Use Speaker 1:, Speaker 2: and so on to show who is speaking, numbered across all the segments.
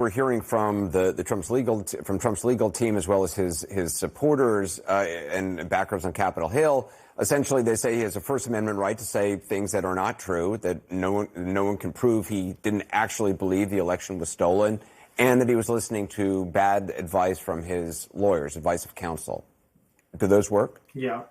Speaker 1: We're hearing from Trump's legal team as well as his supporters and backers on Capitol Hill. Essentially, they say he has a First Amendment right to say things that are not true, that no one can prove he didn't actually believe the election was stolen, and that he was listening to bad advice from his lawyers, advice of counsel. Do those work?
Speaker 2: Yeah.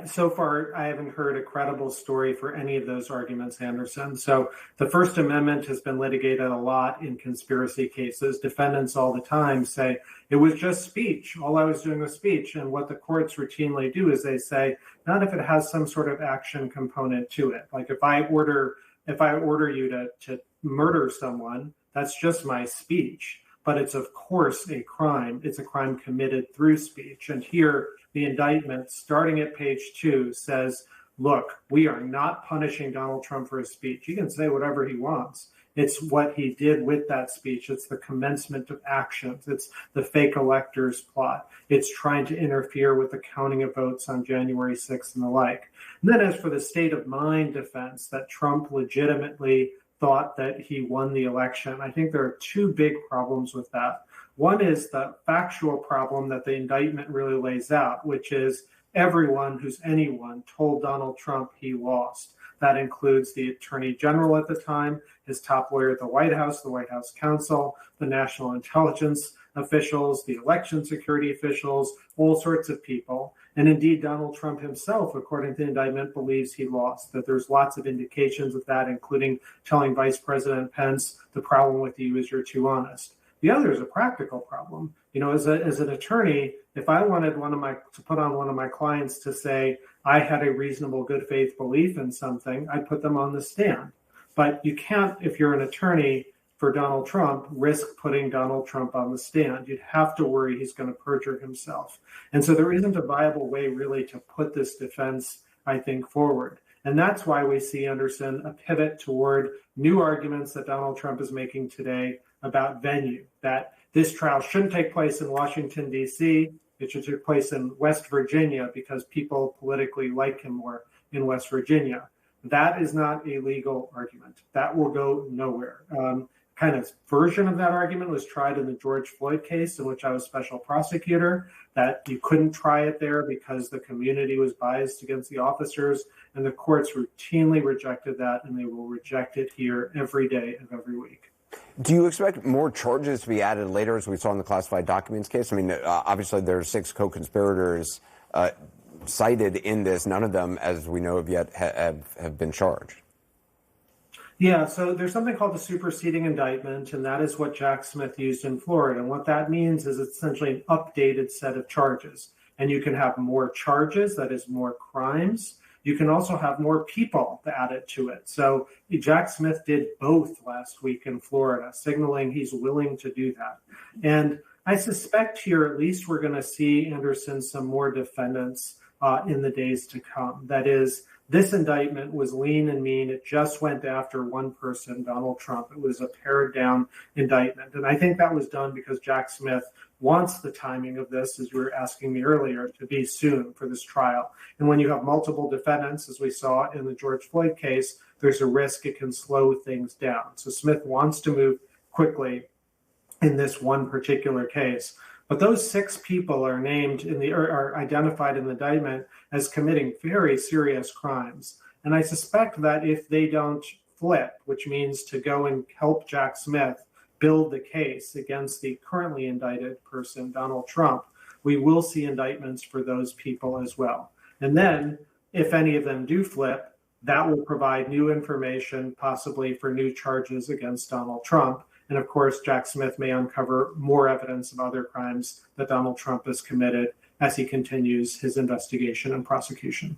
Speaker 2: So far, I haven't heard a credible story for any of those arguments, Anderson. So the First Amendment has been litigated a lot in conspiracy cases. Defendants all the time say, it was just speech. All I was doing was speech. And what the courts routinely do is they say, not if it has some sort of action component to it. Like if I order you to murder someone, that's just my speech. But it's, of course, a crime. It's a crime committed through speech. And here, the indictment, starting at page 2, says, look, we are not punishing Donald Trump for his speech. He can say whatever he wants. It's what he did with that speech. It's the commencement of actions. It's the fake electors plot. It's trying to interfere with the counting of votes on January 6th and the like. And then as for the state of mind defense that Trump legitimately thought that he won the election, I think there are two big problems with that. One is the factual problem that the indictment really lays out, which is everyone who's anyone told Donald Trump he lost. That includes the attorney general at the time, his top lawyer at the White House counsel, the national intelligence officials, the election security officials, all sorts of people. And indeed, Donald Trump himself, according to the indictment, believes he lost, that there's lots of indications of that, including telling Vice President Pence, the problem with you is you're too honest. The other is a practical problem. You know, as an attorney, if I wanted to put on one of my clients to say I had a reasonable good faith belief in something, I'd put them on the stand. But you can't, if you're an attorney for Donald Trump, risk putting Donald Trump on the stand. You'd have to worry he's going to perjure himself. And so there isn't a viable way really to put this defense, I think, forward. And that's why we see, Anderson, a pivot toward new arguments that Donald Trump is making today about venue, that this trial shouldn't take place in Washington, D.C. It should take place in West Virginia because people politically like him more in West Virginia. That is not a legal argument. That will go nowhere. Kind of version of that argument was tried in the George Floyd case, in which I was special prosecutor, that you couldn't try it there because the community was biased against the officers, and the courts routinely rejected that, and they will reject it here every day of every week.
Speaker 1: Do you expect more charges to be added later, as we saw in the classified documents case? I mean, obviously there are 6 co-conspirators cited in this. None of them, as we know, have been charged.
Speaker 2: Yeah, so there's something called the superseding indictment, and that is what Jack Smith used in Florida. And what that means is it's essentially an updated set of charges. And you can have more charges, that is more crimes. You can also have more people to add it to it. So Jack Smith did both last week in Florida, signaling he's willing to do that. And I suspect here, at least we're going to see, Anderson, some more defendants in the days to come. That is, this indictment was lean and mean. It just went after one person, Donald Trump. It was a pared down indictment. And I think that was done because Jack Smith wants the timing of this, as you were asking me earlier, to be soon for this trial. And when you have multiple defendants, as we saw in the George Floyd case, there's a risk it can slow things down. So Smith wants to move quickly in this one particular case. But those 6 people are named are identified in the indictment as committing very serious crimes. And I suspect that if they don't flip, which means to go and help Jack Smith build the case against the currently indicted person, Donald Trump, we will see indictments for those people as well. And then if any of them do flip, that will provide new information, possibly for new charges against Donald Trump. And of course, Jack Smith may uncover more evidence of other crimes that Donald Trump has committed as he continues his investigation and prosecution.